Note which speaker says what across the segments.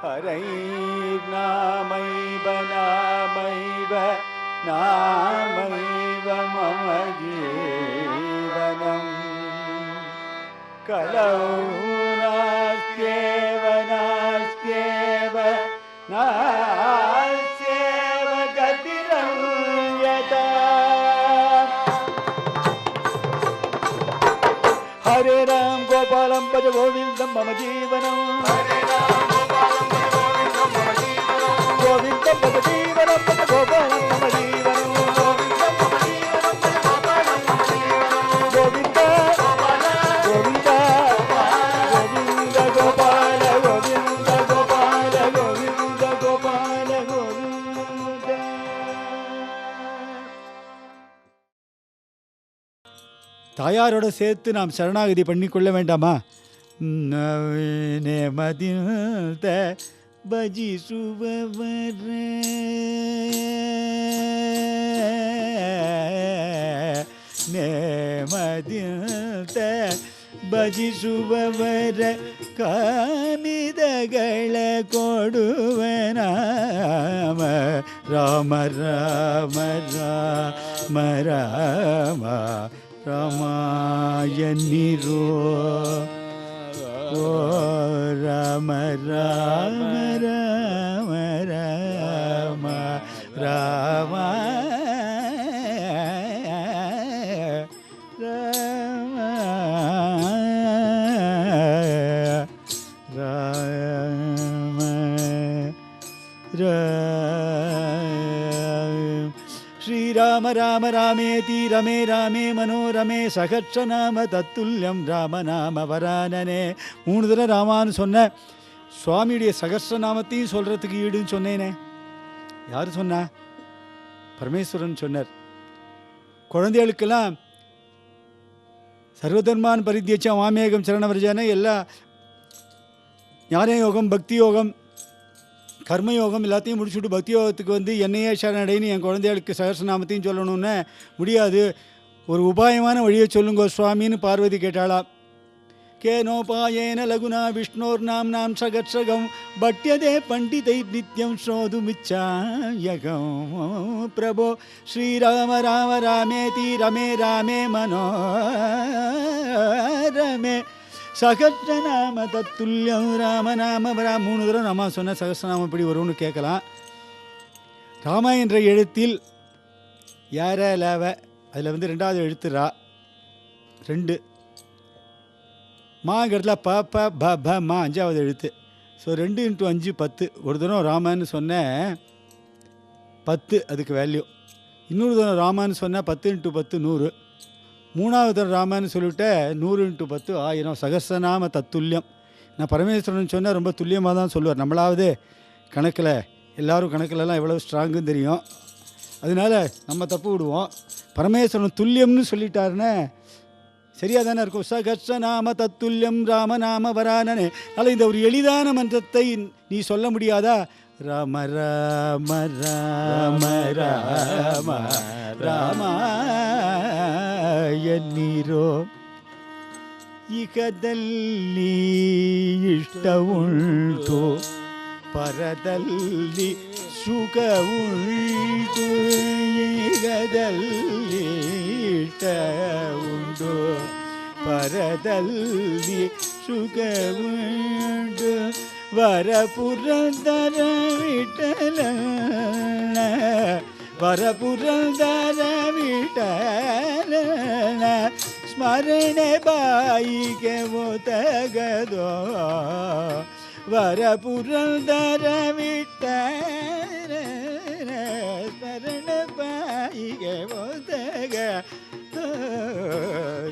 Speaker 1: हरैर्नामैव नामैव नामैव मम जीवनम् कलौ नास्त्येव नास्त्येव नास्त्येव गतिरन्यथा हरे राम गोपालं भज गोविन्दं मम जीवनं हरे राम गोपालं भज गोविन्दं मम जीवनं गोविन्दं भज जीवनं भज गोपालं मम जीवनं गोविन्दं मम जीवनं भज गोपालं मम जीवनं गोविन्द गोविन्द गोविन्द गोपाल गोविन्द गोपाल गोविन्द गोपाल गोविन्द தாயாரோட சேர்த்து நாம் சரணாகதி பண்ணிக்கொள்ள வேண்டாமா? நேமதித்த பஜிசுபவர நேமதித்த பஜிசுபவர காமிதಗಳ ಕೊಡುವನಾಮ ರಾಮ ರಾಮ ರಾಮ ರಾಮ ರಾಮಾಯನಿರೋ ಓ ರಾಮ ರಾಮ ರಾಮ ರಾಮ ರಾಮ ರಾಮ ರಾಮ श्रीराम राम रामेति रमे रामे मनोरमे சகட்சநாம தத்துல்யம் ராமநாம வரானனே. 3 தடவை ராமான்னு சொன்ன சுவாமியுடைய சகஸ்ரநாமத்தையும் சொல்கிறதுக்கு ஈடுன்னு சொன்னேனே. யார் சொன்னா? பரமேஸ்வரன் சொன்னார். குழந்தைகளுக்கெல்லாம் சர்வதர்மான் பரித்தியச்ச மாமேகம் சரணவர்ஜன எல்லா ஞான யோகம் பக்தி யோகம் கர்மயோகம் எல்லாத்தையும் முடிச்சுட்டு பக்தி யோகத்துக்கு வந்து என்னையே சரணடைன்னு என் குழந்தைகளுக்கு சகஸ்ரநாமத்தையும் சொல்லணும்னு முடியாது. ஒரு உபாயமான வழியை சொல்லுங்க சுவாமின்னு பார்வதி கேட்டாளா. கேனோபாயேன லகுனா விஷ்ணோர் நாம்னாம் சகஸ்ரகம் பட்யதே பண்டிதை நித்யம் ஸ்ரோதுமிச்சாயகம் பிரபோ ஸ்ரீராம ராம ராமேதி ரமே ராமே மனோரமே சகஸ்ரநாம தத்துல்யம் ராமநாம வரா. 3 தடவை நம்ம சொன்ன சகஸ்ரநாமம் எப்படி வரும்னு கேட்கலாம். ராமா என்ற எழுத்தில் யார லவ அதில் வந்து 2வது எழுத்து ரா 2 மாங்கிறதுல ப ப ப ப மா 5வது எழுத்து. ஸோ 2 × 5 10. ஒரு தினம் ராமன்னு சொன்ன 10 அதுக்கு வேல்யூ. இன்னொரு தினம் ராமான்னு சொன்னால் 10 × 10 100. 3வது தடவை ராமான்னு சொல்லிவிட்டு 100 × 10 1000. சகஸ்ரநாம தத்துல்யம். நான் பரமேஸ்வரன் சொன்னால் ரொம்ப துல்லியமாக தான் சொல்லுவார். நம்மளாவது கணக்கில் எல்லோரும் கணக்கிலலாம் எவ்வளோ ஸ்ட்ராங்குன்னு தெரியும். அதனால் நம்ம தப்பு விடுவோம். பரமேஸ்வரன் துல்லியம்னு சொல்லிட்டாருன்னு சரியாக தானே இருக்கும். சகஸ்ரநாம தத்துல்யம் ராமநாம வரானனே. அதனால் இந்த ஒரு எளிதான மந்திரத்தை நீ சொல்ல முடியாதா? ராம ராம ராம ராம ರಾಮಾಯನಿರೋ ಇಕದಲ್ಲಿ ಇಷ್ಟ ಉಂಟು ಪರದಲ್ಲಿ ಸುಖ ಉಂಟು ಈಗದಲ್ಲಿ ಇಷ್ಟ ಉಂಟು ಪರದಲ್ಲಿ ಸುಖ ಉಂಟು ವರಪುರಂದರ ವಿಠಲ ವರಪುರಂದರ ವಿಠಲ ಸ್ಮರಣೆ ಬಾಯಿಗೆ ಒದಗದೋ ವರಪುರಂದರ ವಿಠಲ ಸ್ಮರಣೆ ಬಾಯಿಗೆ ಒದಗ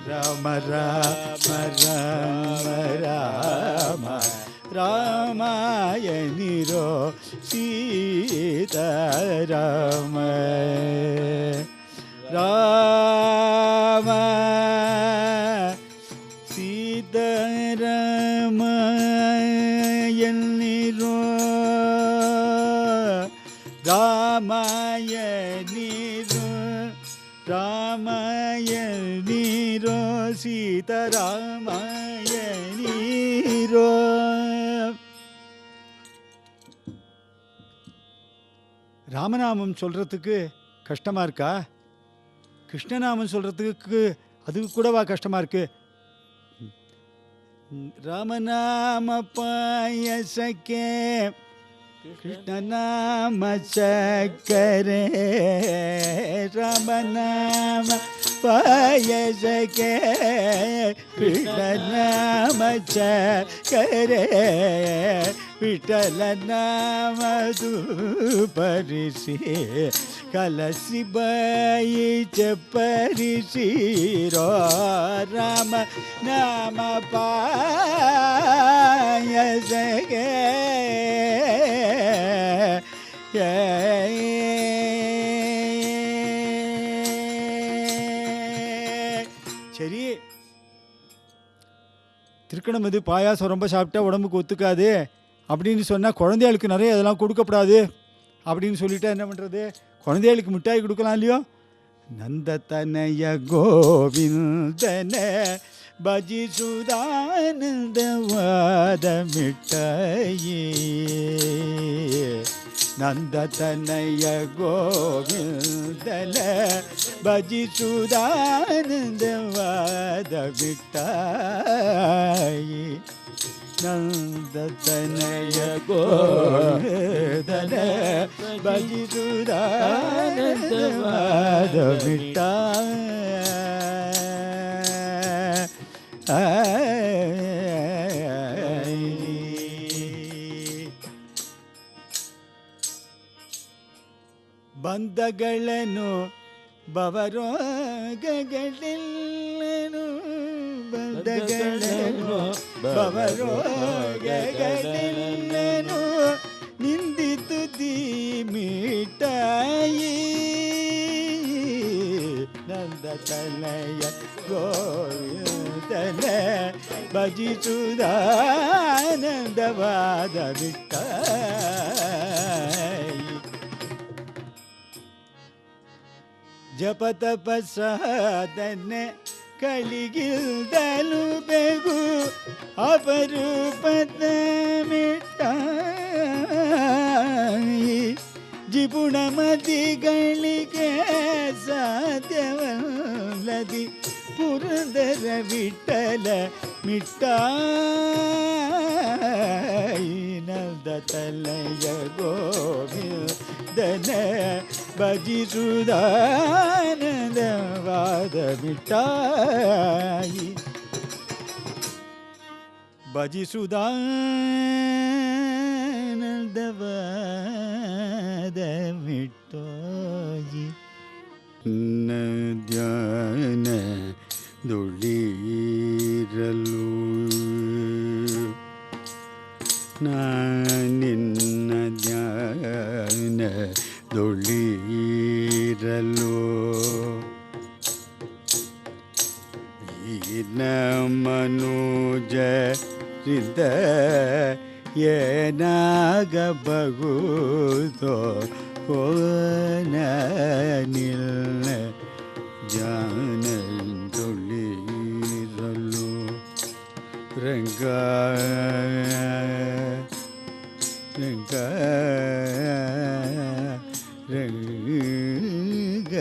Speaker 1: ರಾಮ ರಾಮ ರಾಮ ರಾಮ ರಾಮಾಯನಿರೋ ಸೀತಾರಾಮ ರಾಮ ಸೀತಾರಾಮಯನಿರೋ ರಾಮಾಯನಿರೋ ರಾಮಾಯನಿರೋ ಸೀತಾರಾಮಾಯನಿರೋ ராமநாமம் சொல்கிறதுக்கு கஷ்டமாக இருக்கா? கிருஷ்ணநாமம் சொல்கிறதுக்கு அதுக்கு கூடவா கஷ்டமாக இருக்கு? ராமநாம பாயசக்கே கிருஷ்ணநாம சக்கரே ராமநாம பாயசக்கே கிருஷ்ணநாம சக்கரே விட்டல நாமது பரிசி கலசி பாயி பரிசீரோ ராம நாம பாயசகே சரி, திருக்கணம் பாயாசம் ரொம்ப சாப்பிட்டா உடம்புக்கு ஒத்துக்காது அப்படின்னு சொன்னால் குழந்தைகளுக்கு நிறைய அதெல்லாம் கொடுக்கப்படாது அப்படின்னு சொல்லிட்டா என்ன பண்ணுறது? குழந்தைகளுக்கு மிட்டாய் கொடுக்கலாம் இல்லையோ? நந்ததனய கோவிந்தன பஜி சுதானந்தவாத மிட்டாயி நந்ததனய கோவிந்தன பஜி சுதானந்தவாத மிட்டாயி நந்ததனய கோவிந்தன பஜி சுதானந்தவாத ಬಂಧಗಳನ್ನು ಬವರೋಗಗಳೆಲ್ಲನು ಬಂಧಗಳನ್ನು ಬವರೋಗಗಳೆಲ್ಲನು ನಿಂದಿತು ದಿ ಮಿಠಾಯಿ ನಂದ ತನಯ ಗೋವಿಂದನ ಭಜಿಸುದಾನಂದವಾದ ಮಿಠಾಯಿ ಜಪತಪಸಾದನ ಕಲಿಗಿಲ್ದಲು ಬೆಗು ಅಪರೂಪದ ಮಿಠಾಯಿ ಜಿಪುಣಮತಿಗಳಿಗೆ ಸಾಧ್ಯವಲ್ಲದಿ ಪುರಂದರ ವಿಠಲ ಮಿಠಾಯಿ ನಂದ ತಲಯ ಗೋವಿಂದನ ಭಜಿಸುದಾನಂದವಾದ ಮಿಠಾಯಿ ಭಜಿಸುದಾನಂದವಾದ ಮಿಠಾಯಿ ನದ್ಯಾನ ದುಳೀರಲು ನಿನ್ನ ಧ್ಯಾನ ದುಳೀರಲು ಈನ ಮನುಜ ಏನಾಗಬಹುದೋ ನಿಲ್ಲ ಜಾನ ದುಳೀರಲು ರಂಗ ರಂಗ ರಂಗ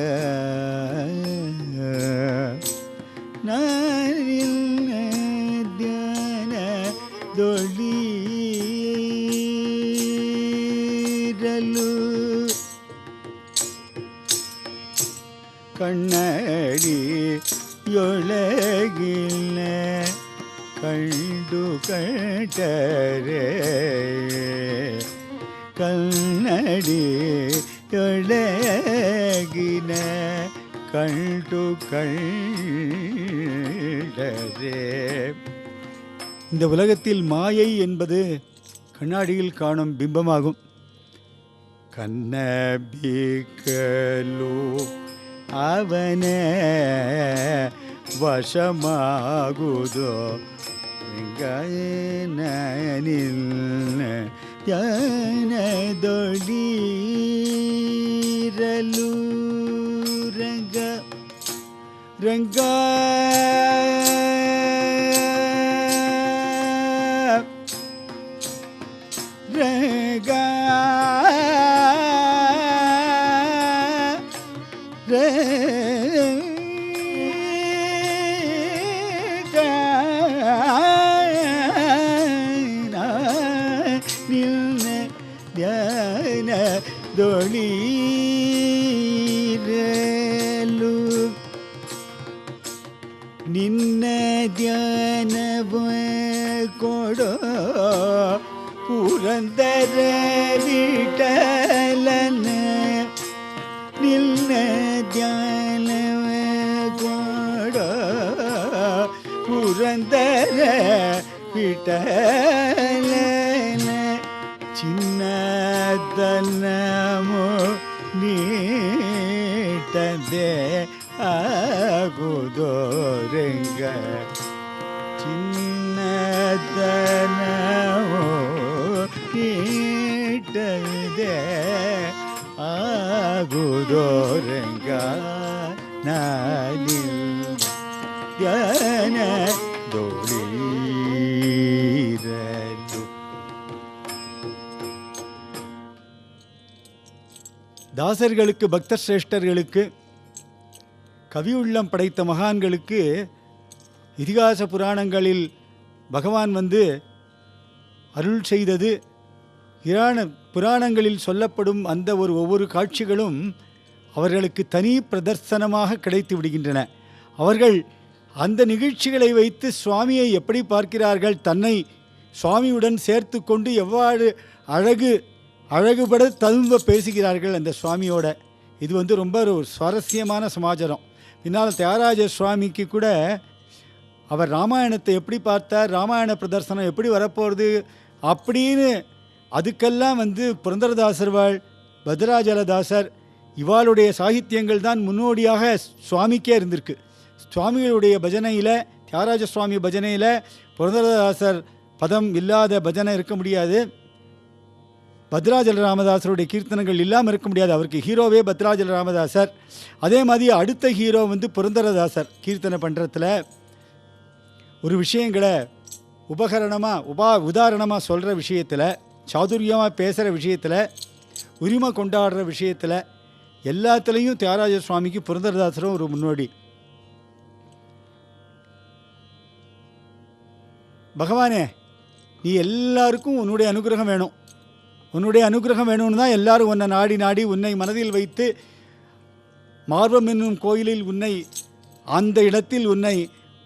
Speaker 1: ನಾನಿಲ್ಲ ಧ್ಯಾನ ದೊಳೀರಲು ಕಣ್ಣಡಿ ಯೊಳಗಿಲ್ಲ ಕಂಡು ಕಟ್ಟರೆ ಕನ್ನಡಿ ಯೊಳಗಿನ ಕಂಡು கண்டரே. இந்த உலகத்தில் மாயை என்பது கண்ணாடியில் காணும் பிம்பமாகும். கண்ணபிக்கலோ அவனே ವಶಮಾಗುವುದೋ ರಂಗನಿಲ್ಲ ಜ್ಞಾನದೊಳೀರಲು ರಂಗ ರಂಗ ರಂಗ புரந்தர விட்டலன நில்ல தியானவ கோட புரந்தர விட்டலன சின்னதனமோ நீட்டதே ஆகுதோரெங்க சின்னதனமோ நீட்டதே ஆகுதோரெங்க நாளில் ஞான தோழீரது. தாசர்களுக்கு, பக்த சிரேஷ்டர்களுக்கு, கவி உள்ளம் படைத்த மகான்களுக்கு இதிகாச புராணங்களில் பகவான் அருள் செய்தது, புராணங்களில் சொல்லப்படும் அந்த ஒவ்வொரு காட்சிகளும் அவர்களுக்கு தனி பிரதர்சனமாக கிடைத்து விடுகின்றன. அவர்கள் அந்த நிகழ்ச்சிகளை வைத்து சுவாமியை எப்படி பார்க்கிறார்கள், தன்னை சுவாமியுடன் சேர்த்து கொண்டு எவ்வாறு அழகுபட தழும்ப பேசுகிறார்கள் அந்த சுவாமியோட. இது ரொம்ப ஒரு சுவாரஸ்யமான சமாச்சாரம். பின்னால் தியாகராஜ சுவாமிக்கு கூட அவர் ராமாயணத்தை எப்படி பார்த்தார், ராமாயண பிரதர்சனம் எப்படி வரப்போகிறது அப்படின்னு அதுக்கெல்லாம் புரந்தரதாசர்வாள், பத்ராஜலதாசர் இவாளுடைய சாகித்யங்கள் தான் முன்னோடியாக சுவாமிக்கே இருந்திருக்கு. சுவாமிகளுடைய பஜனையில், தியாகராஜ சுவாமி பஜனையில் புரந்தரதாசர் பதம் இல்லாத பஜனை இருக்க முடியாது. பத்ராஜல ராமதாசருடைய கீர்த்தனங்கள் இல்லாமல் இருக்க முடியாது. அவருக்கு ஹீரோவே பத்ராஜல ராமதாசர். அதே மாதிரி அடுத்த ஹீரோ புரந்தரதாசர். கீர்த்தனை பண்ணுறதுல ஒரு விஷயங்களை உதாரணமாக சொல்கிற விஷயத்தில், சாதுரியமாக பேசுகிற விஷயத்தில், உரிமை கொண்டாடுற விஷயத்தில் எல்லாத்துலேயும் தியாகராஜ சுவாமிக்கு புரந்தரதாசரும் ஒரு முன்னோடி. பகவானே, நீ எல்லாருக்கும் உன்னுடைய அனுகிரகம் வேணும், உன்னுடைய அனுகிரகம் வேணும்னு தான் எல்லாரும் உன்னை நாடி உன்னை மனதில் வைத்து மார்பம் என்னும் கோயிலில் உன்னை, அந்த இடத்தில் உன்னை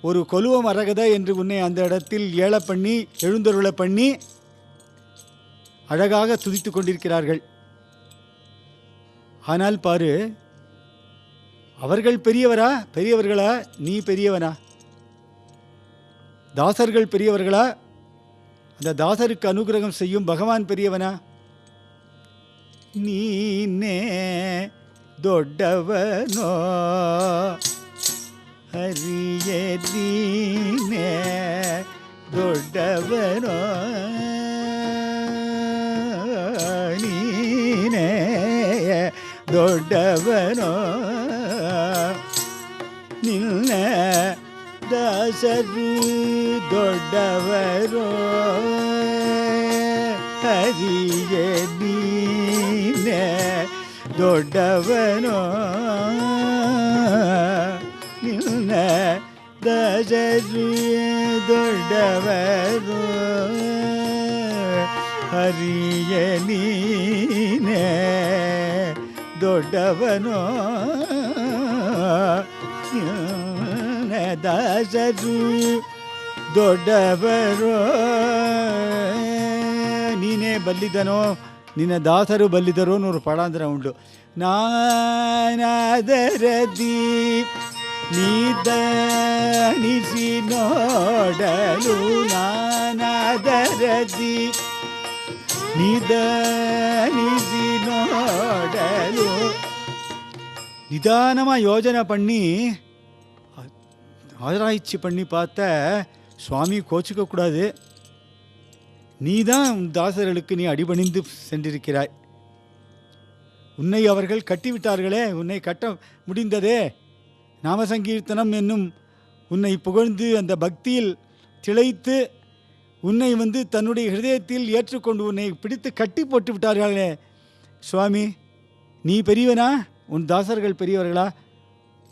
Speaker 1: ஒரு கொலுவம் அரகத என்று உன்னை அந்த இடத்தில் ஏழ பண்ணி எழுந்தருளை பண்ணி அழகாக துதித்து கொண்டிருக்கிறார்கள். ஆனால் பாரு, அவர்கள் பெரியவர்களா, நீ பெரியவனா? தாசர்கள் பெரியவர்களா? அந்த தாசருக்கு அனுகிரகம் செய்யும் பகவான் பெரியவனா? நீனே ದೊಡ್ಡವನೋ ಹರಿಯೇ ನೀನೇ ದೊಡ್ಡವನೋ ನೀನೇ ದೊಡ್ಡವನೋ ನಿನ್ನ ದಾಸರು ದೊಡ್ಡವರೋ ಹರಿಯೇ ನೀನೇ ದೊಡ್ಡವನೋ ನಿನ್ನ ದಾಸರು ದೊಡ್ಡವರೋ ಹರಿಯೇ ನೀನೇ ದೊಡ್ಡವನೋ ದಾಸರು ದೊಡ್ಡವರೋ ನೀನೇ ಬಲ್ಲಿದನೋ ನಿನ್ನ ದಾಸರು ಬಲ್ಲಿದರೋ ಅನ್ನೋರು ಪಡಾಂತರ ಉಂಟು. ನಾನಾದರದಿ ನಿದನಿಸಿ ನೋಡಲು ನಾನಾದರದಿ ನಿದನಿಸಿ ನೋಡಲು நிதானமாக யோஜனை பண்ணி ஆராய்ச்சி பண்ணி பார்த்த சுவாமி கோச்சிக்கக்கூடாது. நீ தான் தாசர்களுக்கு நீ அடிபணிந்து சென்றிருக்கிறாய். உன்னை அவர்கள் கட்டிவிட்டார்களே, உன்னை கட்ட முடிந்ததே. நாமசங்கீர்த்தனம் என்னும் உன்னை புகழ்ந்து அந்த பக்தியில் திளைத்து உன்னை தன்னுடைய ஹிருதயத்தில் ஏற்றுக்கொண்டு உன்னை பிடித்து கட்டி போட்டு விட்டார்களே. சுவாமி, நீ பெரியவனா, உன் தாசர்கள் பெரியவர்களா?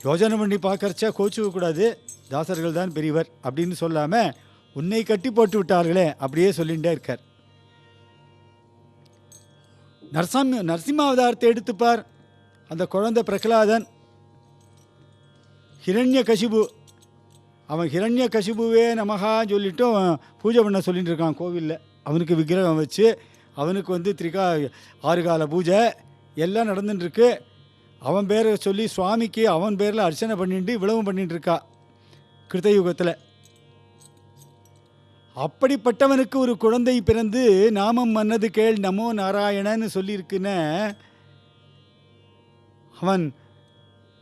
Speaker 1: யோஜனை பண்ணி பார்க்கறச்சா கோச்சுக்கக்கூடாது, தாசர்கள் தான் பெரியவர் அப்படின்னு சொல்லாமல் உன்னை கட்டி போட்டு விட்டார்களே அப்படியே சொல்லிகிட்டே இருக்கார். நரசிம்மாவதாரத்தை எடுத்துப்பார். அந்த குழந்தை பிரகலாதன், ஹிரண்ய கசிபு, அவன் ஹிரண்ய கசிபுவே நமகான்னு சொல்லிட்டும் பூஜை பண்ண சொல்லிட்டு இருக்கான் கோவிலில். அவனுக்கு விக்கிரகம் வச்சு அவனுக்கு 6 கால பூஜை எல்லாம் நடந்துட்டுருக்கு. அவன் பேரை சொல்லி சுவாமிக்கு அவன் பேரில் அர்ச்சனை பண்ணிட்டு இவ்வளவும் பண்ணிட்டு இருக்கா கிருத்தயுகத்தில். அப்படிப்பட்டவனுக்கு ஒரு குழந்தை பிறந்து நாமம் மன்னது கேள் நமோ நாராயணன்னு சொல்லியிருக்குன்னு அவன்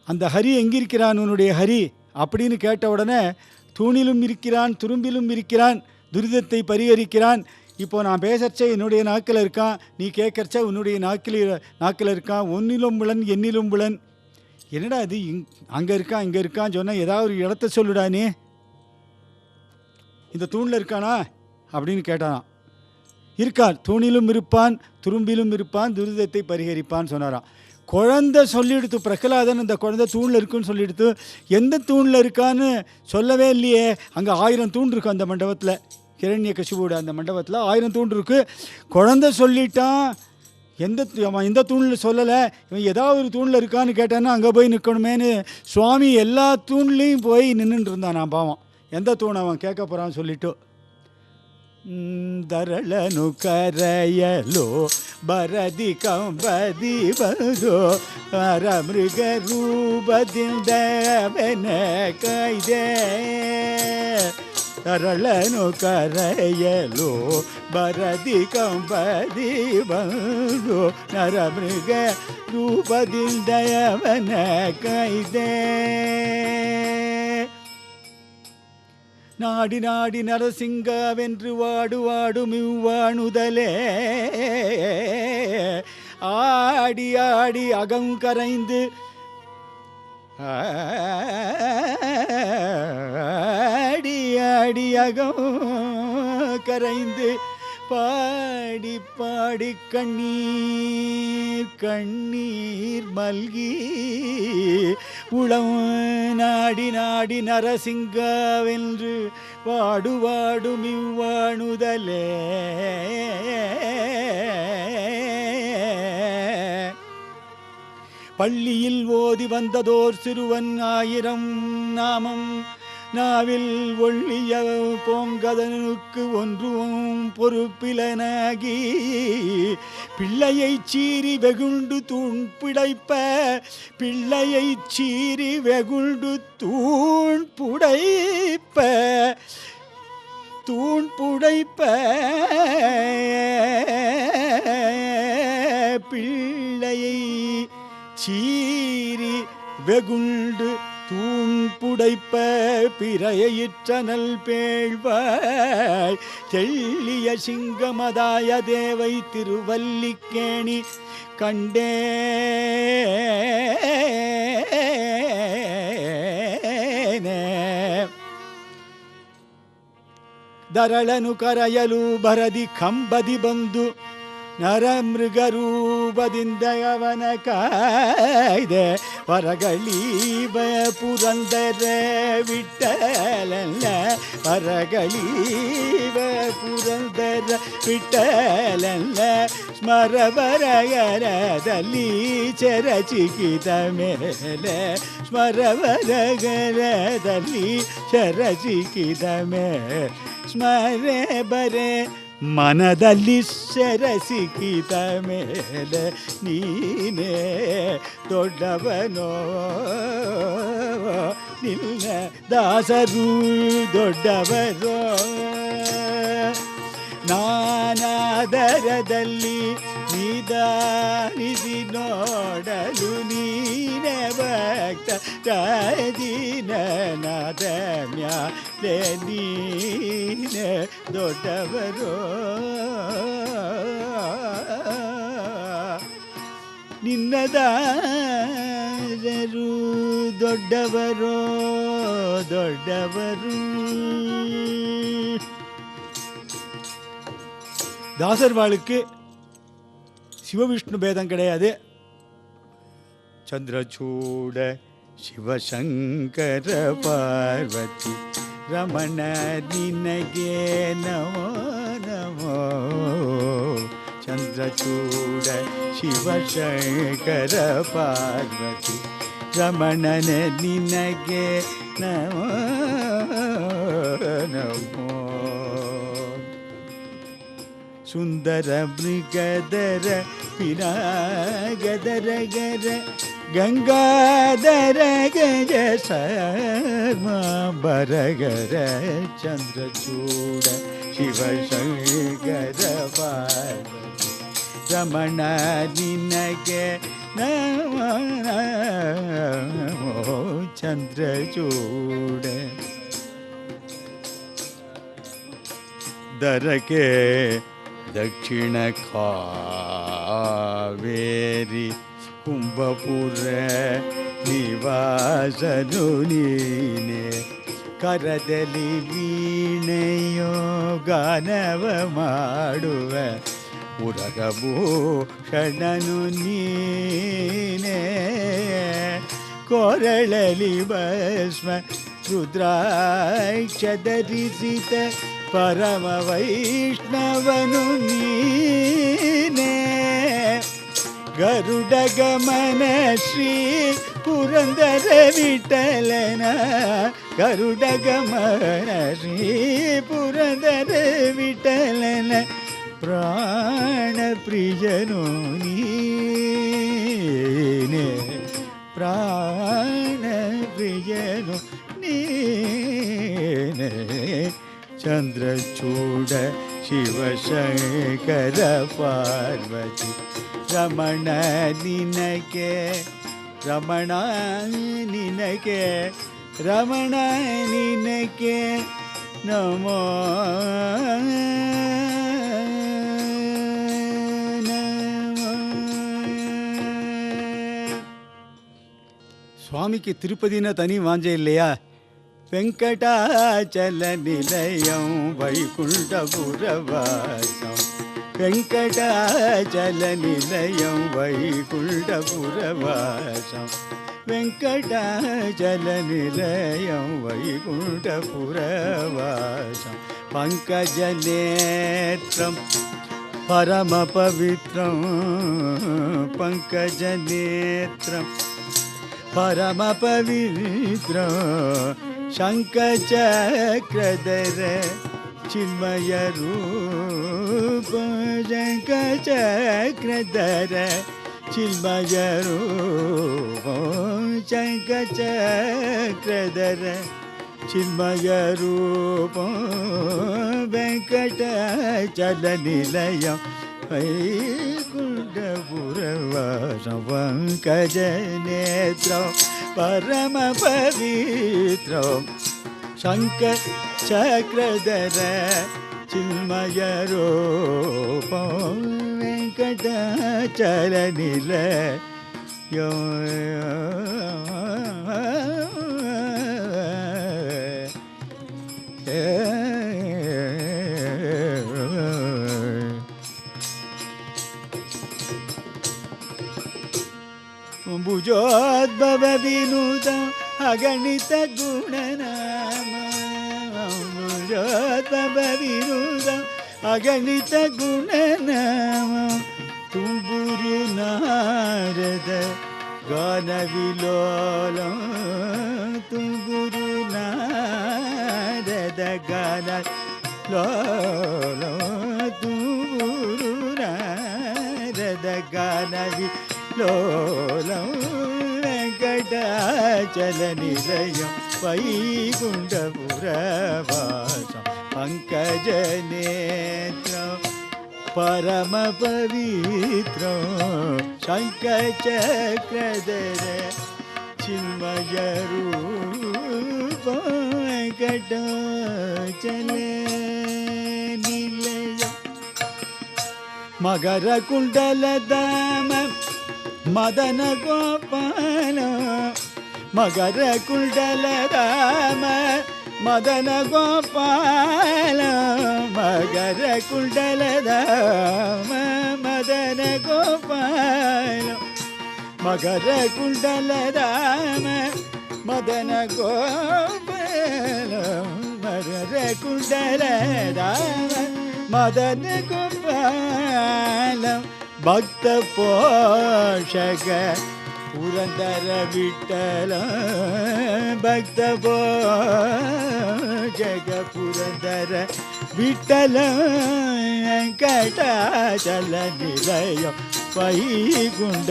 Speaker 1: அந்த ஹரி எங்கிருக்கிறான் உன்னுடைய ஹரி அப்படின்னு கேட்ட உடனே தூணிலும் இருக்கிறான் துரும்பிலும் இருக்கிறான் துரிதத்தை பரிகரிக்கிறான். இப்போது நான் பேசறச்ச என்னுடைய நாக்கில் இருக்கான், நீ கேட்கறச்ச உன்னுடைய நாக்கில் இருக்கான், ஒன்னிலும் புலன் என்னிலும் புலன். என்னடா இது அங்கே இருக்கான் இங்கே இருக்கான்னு சொன்னால் ஏதாவது ஒரு இடத்த சொல்லுடா, நீ இந்த தூணில் இருக்கானா அப்படின்னு கேட்டானான். இருக்கான், தூணிலும் இருப்பான் துரும்பிலும் இருப்பான் துரிதத்தை பரிகரிப்பான்னு சொன்னாரான். குழந்தை சொல்லிடுத்து பிரகலாதன், அந்த குழந்தை தூணில் இருக்குன்னு சொல்லிடுத்து. எந்த தூணில் இருக்கான்னு சொல்லவே இல்லையே. அங்கே 1000 தூண் இருக்கும் அந்த மண்டபத்தில், ஹிரண்ய கசிபோட அந்த மண்டபத்தில் 1000 தூண் இருக்குது. குழந்தை சொல்லிட்டான், அவன் எந்த தூணில் சொல்லலை, இவன் ஏதாவது ஒரு தூணில் இருக்கான்னு கேட்டான்னா அங்கே போய் நிற்கணுமேனு சுவாமி எல்லா தூண்லேயும் போய் நின்றுட்டு இருந்தான். நான் பாவம் எந்த தூண் அவன் கேட்க போகிறான்னு சொல்லிட்டு. ದರಳನು ಕರೆಯಲು ಬರದಿ ಕಂಬದಿ ಬದು ಮೃಗ ರೂಪದಿಂದ ಕೈದೆ. ತರಳನು ಕರೆಯಲು ಬರದಿ ಕಂಬದಿ ಬಂದು ನರಮೃಗ ರೂಪದಿಂದ ಅವನ ಕೈದೆ. நாடி நாடி நரசிங்கவென்று வாடுவாடும் இவ்வாணுதலே ஆடி ஆடி அகம் கரைந்து ஆடி ஆடி அகம் கரைந்து பாடி பாடி கண்ணீர் கண்ணீர் மல்கி உளம் நாடி நாடி நரசிங்கவென்று வாடுவாடும் இவ்வாணுதலே. பள்ளியில் ஓதி வந்ததோர் சிறுவன் 1000 நாமம் நாவில் ஒள்ளிய போங்கதனுக்கு ஒன்றும் பொறுப்பிலனாகி பிள்ளையை சீறி வெகுண்டு தூண் புடைப்ப பிள்ளையை சீறி வெகுண்டு தூண் புடைப்ப பிள்ளையை சீறி வெகுண்டு தூண் புடைப்ப பிறையிற்றனல் பேழ்வாய் தெள்ளிய சிங்கமதாய தேவை திருவல்லிக்கேணி கண்டே. ದರಳನು ಕರೆಯಲು ಬರದಿ ಕಂಬದಿ ಬಂದು ನರಮೃಗರೂಪದಿಂದ ಅವನ ಕಾಯ್ದೆ. ವರಗಳೀವ ಪುರಂದರ ವಿಠಲಲ್ಲ ವರಗಳೀವ ಪುರಂದರ ವಿಠಲಲ್ಲ ಸ್ಮರವರಗರದಲ್ಲಿ ಚರಚಿಕಿದ ಮೇಲೆ ಸ್ಮರವರಗರದಲ್ಲಿ ಚರಚಿಕಿದ ಮೇಲೆ ಸ್ಮರೆ ಬರೆ ಮನದಲ್ಲಿ ಸೆರಸಿಕಿದ ಮೇಲೆ ನೀನೇ ದೊಡ್ಡವನೋ ನಿನ್ನ ದಾಸರು ದೊಡ್ಡವರೋ. ನಾನಾದರದಲ್ಲಿ ನಿಧಾನಿಸಿ ನೋಡಲು ನೀನೆ ಭಕ್ತ ರಾದಿನಾದ ಮ್ಯಾಲೆ ನೀನೆ ದೊಡ್ಡವರೋ. ನಿನ್ನದಾದರು ದೊಡ್ಡವರೋ ದೊಡ್ಡವರು. தாசர்வாளுக்கு சிவவிஷ்ணு பேதம் கிடையாது. சந்திரசூட சிவசங்கர பார்வதி ரமண நினகே நமோ நமோ. சந்திரசூட சிவசங்கர பார்வதி ரமண நினகே நமோ நமோ சுந்தர மிருகதர பினாகதர கர கங்காதர கஜ சர்மாம்பரகர சந்திரசூட சிவசங்கர பார்வதி ரமண நினகே நமோ சந்திரசூட ದರಕೆ ದಕ್ಷಿಣ ಕಾವೇರಿ ಕುಂಭಪುರ ನಿವಾಸನು ನೀನೆ ಕರದಲ್ಲಿ ವೀಣೆಯೋ ಗಾನವ ಮಾಡುವ ಉರಗಭೂಷಣನು ನೀನೆ ಕೊರಳಲಿ ಭಸ್ಮ ರುದ್ರಾಕ್ಷ ಧರಿಸಿದ ಪರಮ ವೈಷ್ಣವನು ನೀನೆ ಗರುಡ ಗಮನ ಶ್ರೀ ಪುರಂದರ ವಿಠಲನ ಗರುಡ ಗಮನ ಶ್ರೀ ಪುರಂದರ ವಿಠಲನ ಪ್ರಾಣ ಪ್ರಿಯನು ನೀನೆ ಪ್ರಾಣ ಪ್ರಿಯನು ನೀನೆ ಚಂದ್ರಚೂಡ ಶಿವಶಂಕರ ಪಾರ್ವತಿ ರಮಣ ನಿನಗೆ ರಮಣ ನಿನಗೆ ರಮಣ ನಿನಗೆ ನಮೋ சுவாமிக்கு திருப்பதினா தனி வாஞ்சை இல்லையா? வெங்கடாச்சல நிலையம் வைகுண்டபுரவாசம் வெங்கடாச்சல நிலையம் வைகுண்டபுரவாசம் வெங்கடாச்சல நிலையம் வைகுண்டபுரவாசம் பங்கஜநேத்ரம் பரம பவித்ரம் பங்கஜநேத்ரம் பரம பவித்ரம் शङ्खचक्रधर चिन्मय रूप शङ्खचक्रधर चिन्मय रूप शङ्खचक्रधर चिन्मय रूप वेङ्कटाचलनिलयं वैकुण्ठपुरवासं पङ्कजनेत्रं परम पवित्रं शङ्खचक्रधर चिन्मय रूपं वेङ्कटाचलनिलयं भुजोद्भव विनुतं अगणित गुणनाम भुजोद्भव विनुतं अगणित गुणनाम तुम्बुरु नारद गान विलोलं तुम्बुरु नारद गान लोलं तुम्बुरु नारद गान लोलं वेङ्कटाचलनिलयं वैकुण्ठपुरवासं पङ्कजनेत्रं परम पवित्रं शङ्खचक्रधर चिन्मय रूपं वेङ्कटाचलनिलयं मकर कुण्डलधाम मदन गोपाल मकर कुण्डलधाम मदन गोपाल मकर कुण्डलधाम मदन गोपाल मकर कुण्डलधाम मदन गोपाल मकर कुण्डलधाम मदन गोपाल भक्त पोषक புரந்தர விட்டல பக்த ஜக புரந்தர விட்டல வெங்கடாச்சல நிலையம் வைகுண்டபுரவாசம்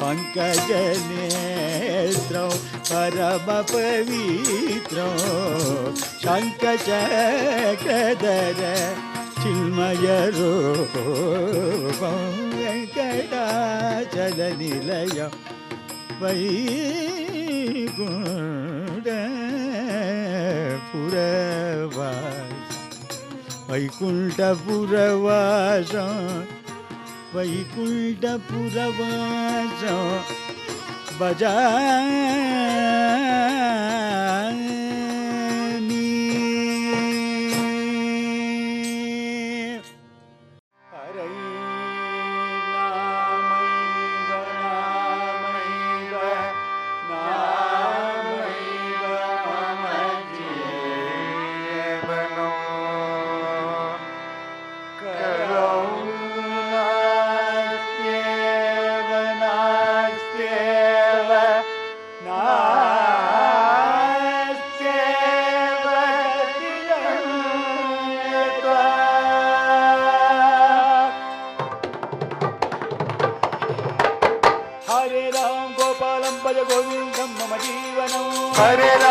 Speaker 1: பங்கஜநேத்ரம் பரம பவித்ரம் சங்கசக்கரதர சின்மயரூபம் வெங்கடாச்சல நிலையம் வைகுண்டபுரவாசம் வைகுண்டபுரவாசம் பஜாமி ஹரை Hare Ram Gopalam Bhaja Govindam Mama Jeevanam Hare Ram